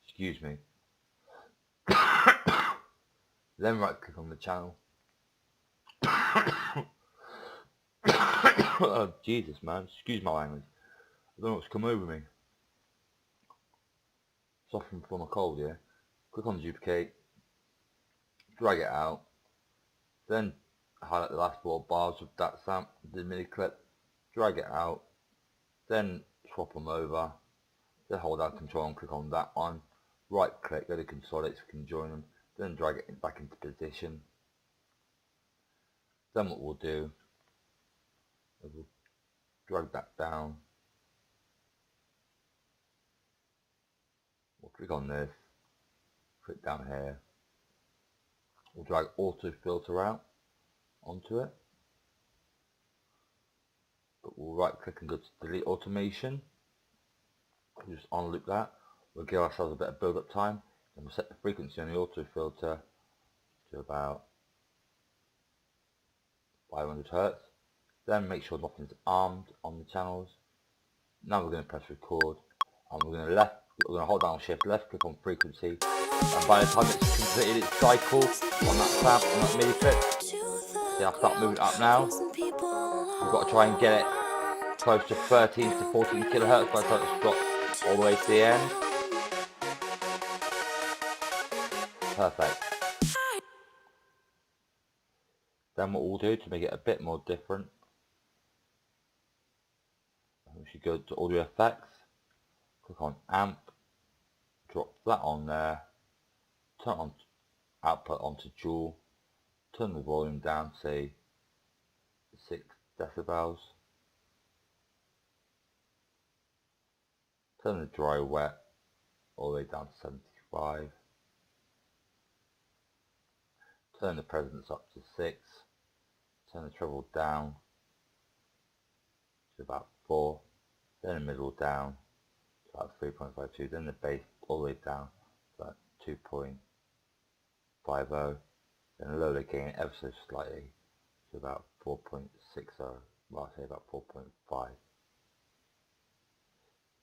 Excuse me. Then right click on the channel. Oh Jesus, man, excuse my language. I don't know what's come over me. Suffering from a cold, yeah. Click on duplicate, drag it out, then highlight the last 4 bars of that the MIDI clip, drag it out, then swap them over, then hold down Control and click on that one, right click, go to consolidate so we can join them, then drag it back into position. Then what we'll do is we'll drag that down, we'll click on this, click down here, we'll drag auto filter out onto it, but we'll right click and go to delete automation, we'll just unloop that, we'll give ourselves a bit of build up time, and we'll set the frequency on the auto filter to about 500 Hz. Then make sure nothing's armed on the channels. Now we're going to press record, and we're going to hold down shift, left click on frequency, and by the time it's completed its cycle on that MIDI clip, see I'll start moving up now. We've got to try and get it close to 13 to 14 kilohertz by the time it's got all the way to the end. Perfect. Then what we'll do to make it a bit more different, we should go to audio effects, click on amp, drop that on there, turn on output onto dual, turn the volume down, say 6 decibels, turn the dry wet all the way down to 75, turn the presence up to 6, turn the treble down to about 4, then the middle down to about 3.52, then the bass all the way down to about 2.50, then lower the gain ever so slightly to about 4.60, well I'll say about 4.5.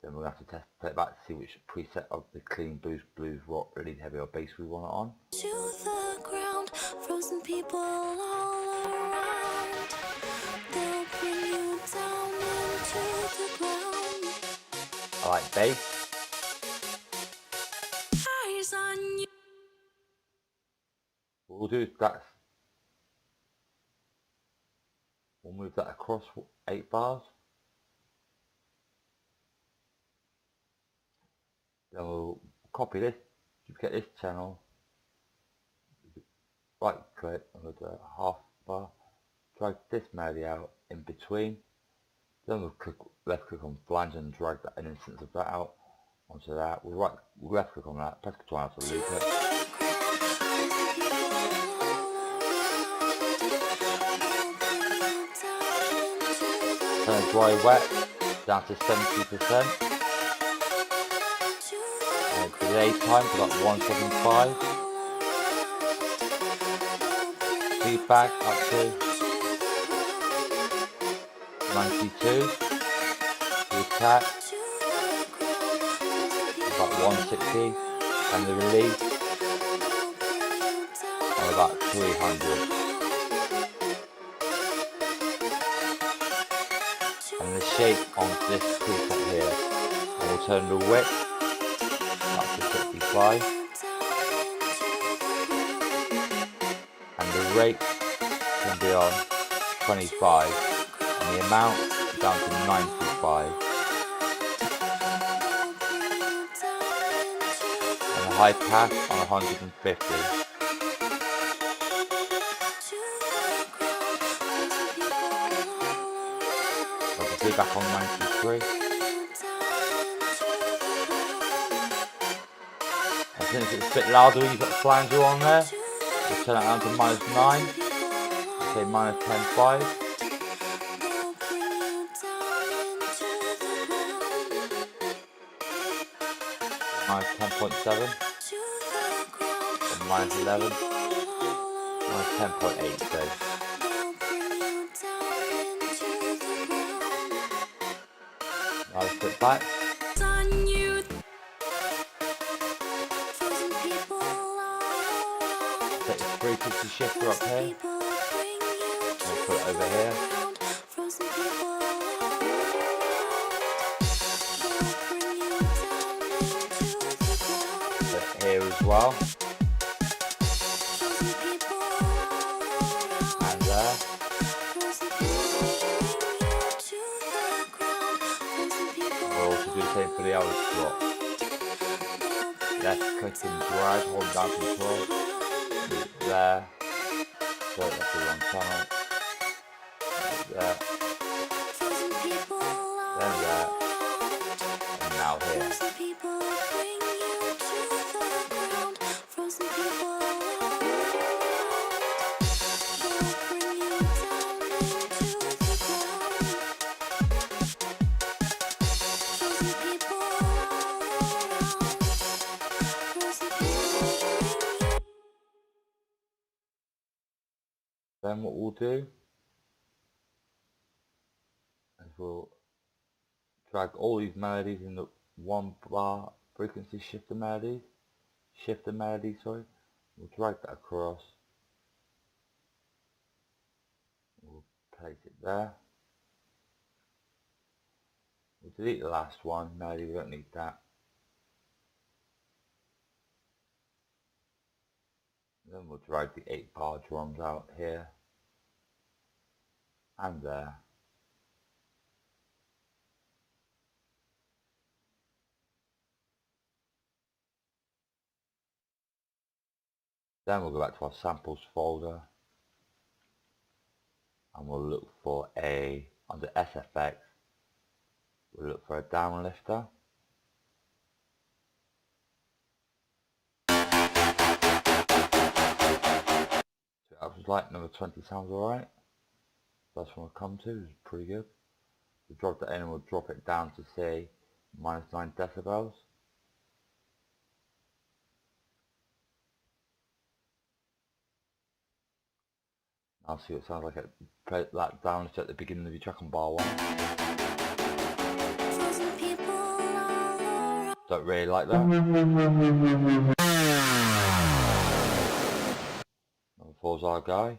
Then we're going to have to play it back to see which preset of the clean blues rock, really heavy or bass we want it on. To the ground, frozen people all around. They'll bring you down into the ground. I like bass. Eyes on you. What we'll do is we'll move that across 8 bars. Then we'll copy this, duplicate this channel, right click, and we'll do a half bar, drag this melody out in between, then we'll left click on flange and drag that an instance of that out onto that. We'll left click on that, press Ctrl out to loop it. Turn the dry wet down to 70%. Delay time to about 175. Feedback up to 92. The attack about 160, and the release on about 300. And the shape on this preset here, and we'll turn the width up to 65, and the rate can be on 25, and the amount down to 95, and the high pass on 150. Got the feedback on 93. And since it's a bit louder when you've got flanger on there, we'll turn it down to -9, say -10.5, -10.7, or -11, -10.8 say. Now let's put it back. Set the frequency shifter up here. We'll put it over here. Put it here as well. And there. We'll also do the same for the other slot. Left click and drag, hold down control. There, sorry that's the wrong channel, there, then there, and now here. Then what we'll do is we'll drag all these melodies in the one bar frequency shifter melody, sorry. We'll drag that across. We'll place it there. We'll delete the last one, melody, we don't need that. Then we'll drag the 8-bar drums out here and there. Then we'll go back to our samples folder and we'll look for under SFX, we'll look for a downlifter. So I was like number 20 sounds alright. First one we'll come to is pretty good. We'll drop that in and we'll drop it down to say -9 decibels. I'll see what it sounds like at that downlifter at the beginning of your track on bar 1. Don't really like that. Number 4's our guy.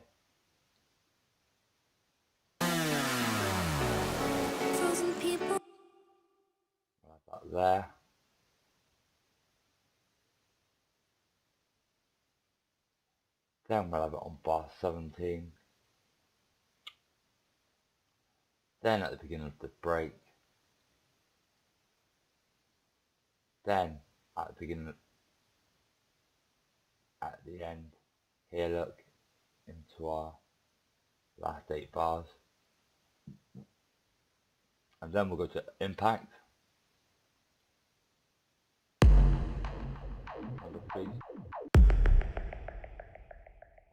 We'll have that there. Then we'll have it on bar 17. Then at the beginning of the break. Then at the beginning, at the end. Here, look into our last 8 bars. And then we'll go to impact.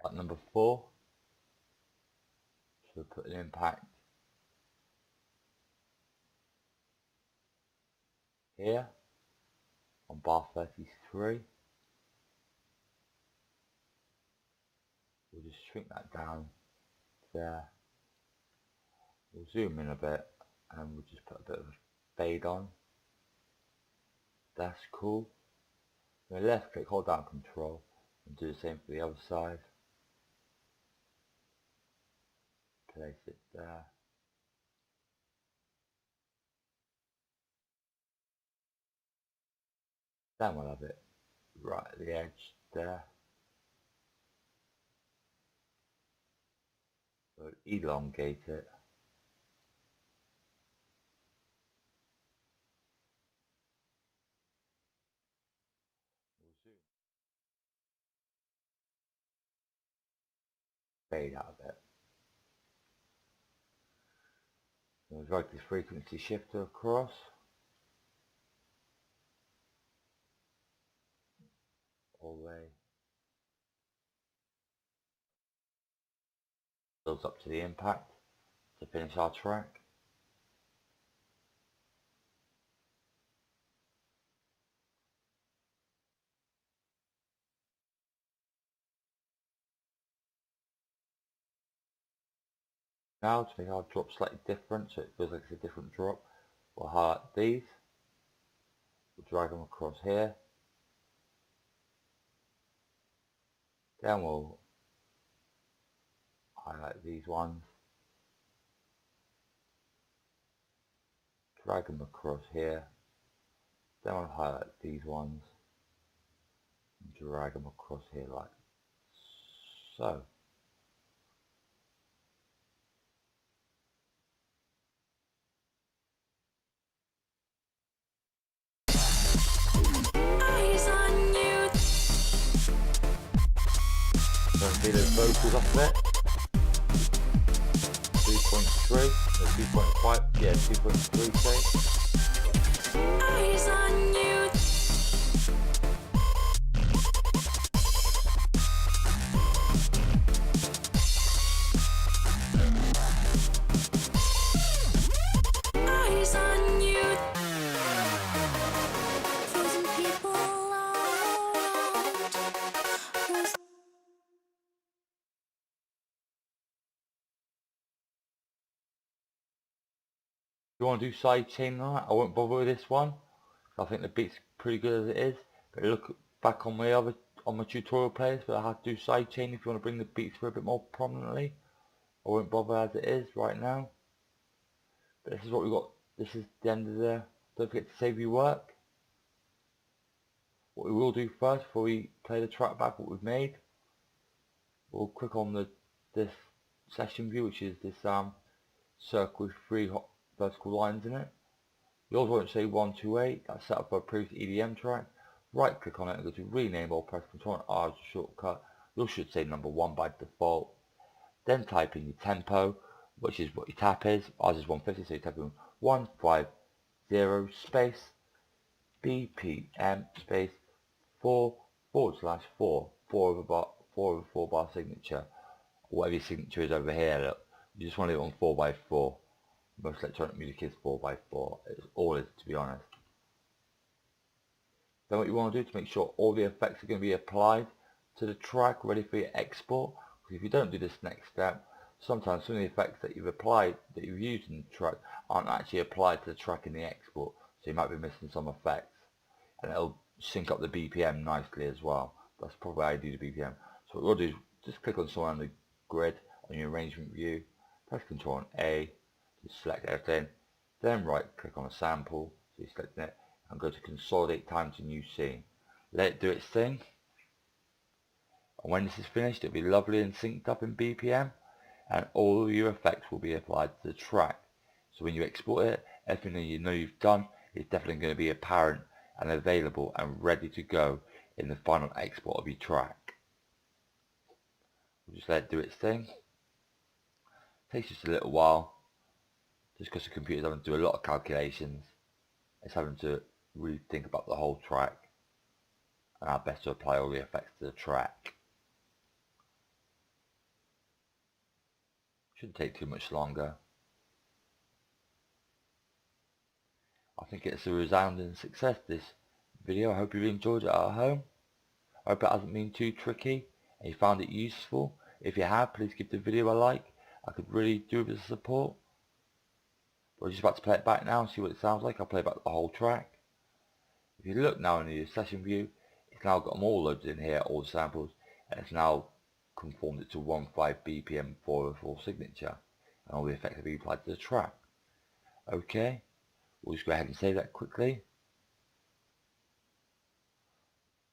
At number 4. So we'll put an impact here on bar 33. We'll just shrink that down there. We'll zoom in a bit and we'll just put a bit of a fade on. That's cool. Then left click, hold down Control and do the same for the other side. Place it there. Then we'll have it right at the edge there. So elongate it. We'll zoom. Fade out of it. We'll drag this frequency shifter across. All the way. Builds up to the impact to finish our track. Now to make our drop slightly different so it feels like it's a different drop, we'll highlight these, we'll drag them across here, then we'll highlight these ones, drag them across here, then we'll highlight these ones, and drag them across here like so. Don't see those vocals up there. 2.3, no 2.5, yeah 2.3 say. Eyes on you. Eyes on you. Frozen people all around. you want to do side chain on that, I won't bother with this one. I think the beat's pretty good as it is. But look back on my tutorial playlist where I had to do side chain if you want to bring the beats through a bit more prominently. I won't bother as it is right now. But this is what we got. This is the end of the. Don't forget to save your work. What we will do first before we play the track back, what we've made, we'll click on this session view, which is this circle with 3 vertical lines in it. You also want to say 128. That's set up for a previous EDM track. Right click on it and go to rename or press Ctrl and R as a shortcut. You should say number 1 by default. Then type in your tempo, which is what your tap is. Ours is 150, so you type in 150 space BPM space 4/4 4 over 4 bar signature, or whatever your signature is over here. Look, you just want to leave it on 4x4. Most electronic music is 4x4. It's all is, to be honest. Then what you want to do to make sure all the effects are going to be applied to the track, ready for your export. Because if you don't do this next step, sometimes some of the effects that you've applied, that you've used in the track, aren't actually applied to the track in the export. So you might be missing some effects, and it'll sync up the BPM nicely as well. That's probably how you do the BPM. So what we'll do is just click on somewhere on the grid on your arrangement view, press Ctrl and A to select everything, then right click on a sample, so you're selecting it, and go to consolidate time to new scene. Let it do its thing, and when this is finished it'll be lovely and synced up in BPM, and all of your effects will be applied to the track. So when you export it, everything that you know you've done is definitely going to be apparent and available and ready to go in the final export of your track. We'll just let it do its thing. It takes just a little while, just because the computer's having to do a lot of calculations. It's having to really think about the whole track and how best to apply all the effects to the track. Shouldn't take too much longer. I think it's a resounding success, this video. I hope you enjoyed it at home. I hope it hasn't been too tricky and you found it useful. If you have, please give the video a like. I could really do with the support. We're just about to play it back now and see what it sounds like. I'll play back the whole track. If you look now in your session view, it's now got them all loaded in here, all the samples, and it's now conformed it to 1.5 BPM 404 signature, and all the effects have been applied to the track. Okay, we'll just go ahead and save that quickly.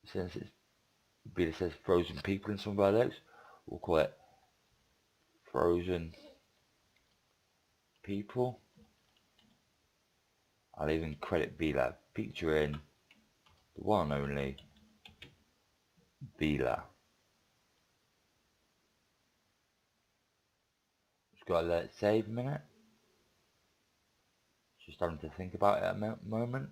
Since it says Frozen People in some of our lyrics, we'll call it Frozen People. I'll even credit Vila, featuring the one and only Vila. Just gotta let it save a minute. Just having to think about it at a moment.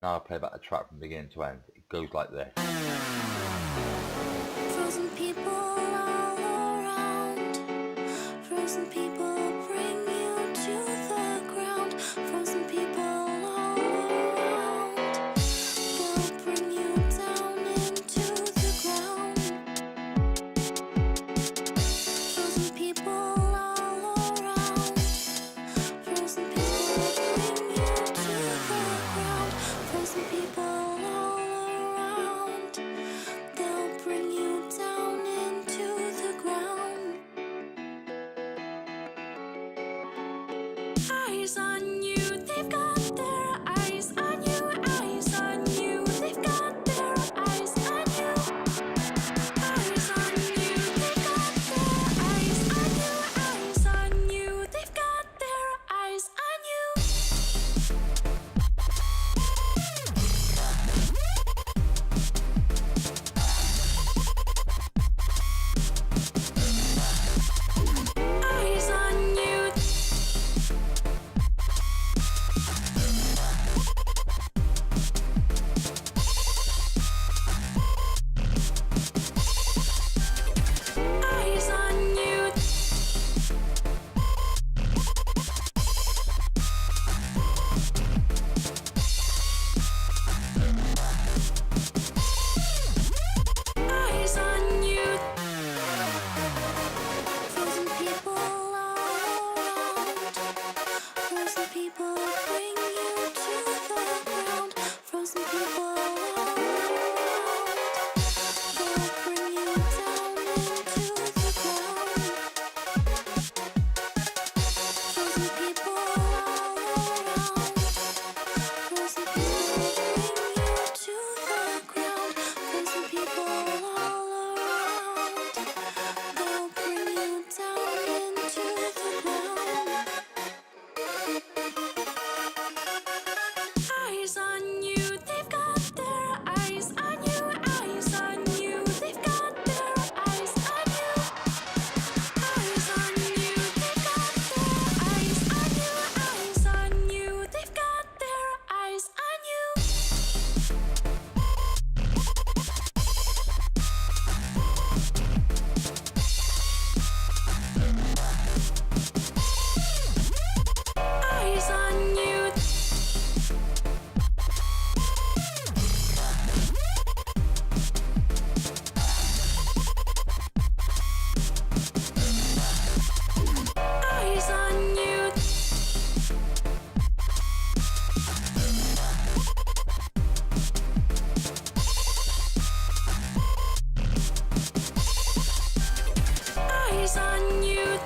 Now I'll play back the track from beginning to end. It goes like this. Frozen people all around. Frozen people bring you to the ground. Frozen people all around. They'll bring you down into the ground. Frozen people all around. Frozen people bring you to the ground. Frozen people all around. bring you to the ground. Frozen people all around. They'll bring you down into the ground. Frozen people all around. Frozen people bring you to the ground. Frozen people all around. They'll bring you down into the ground. Eyes on you, they've got their eyes on you. Eyes on you, they've got their eyes on you. Eyes on you, they've got their eyes on you. Eyes on you, they've got their eyes on you. Eyes on you. Eyes on you. Eyes on you.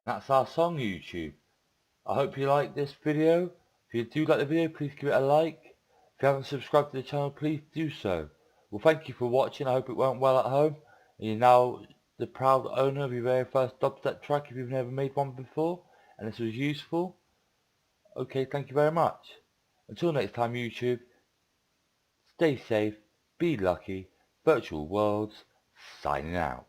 That's our song, YouTube. I hope you like this video. If you do like the video, please give it a like. If you haven't subscribed to the channel, please do so. Well, thank you for watching. I hope it went well at home. And you're now the proud owner of your very first dubstep track if you've never made one before and this was useful. Okay, thank you very much. Until next time, YouTube, stay safe, be lucky. Virtual Worlds, signing out.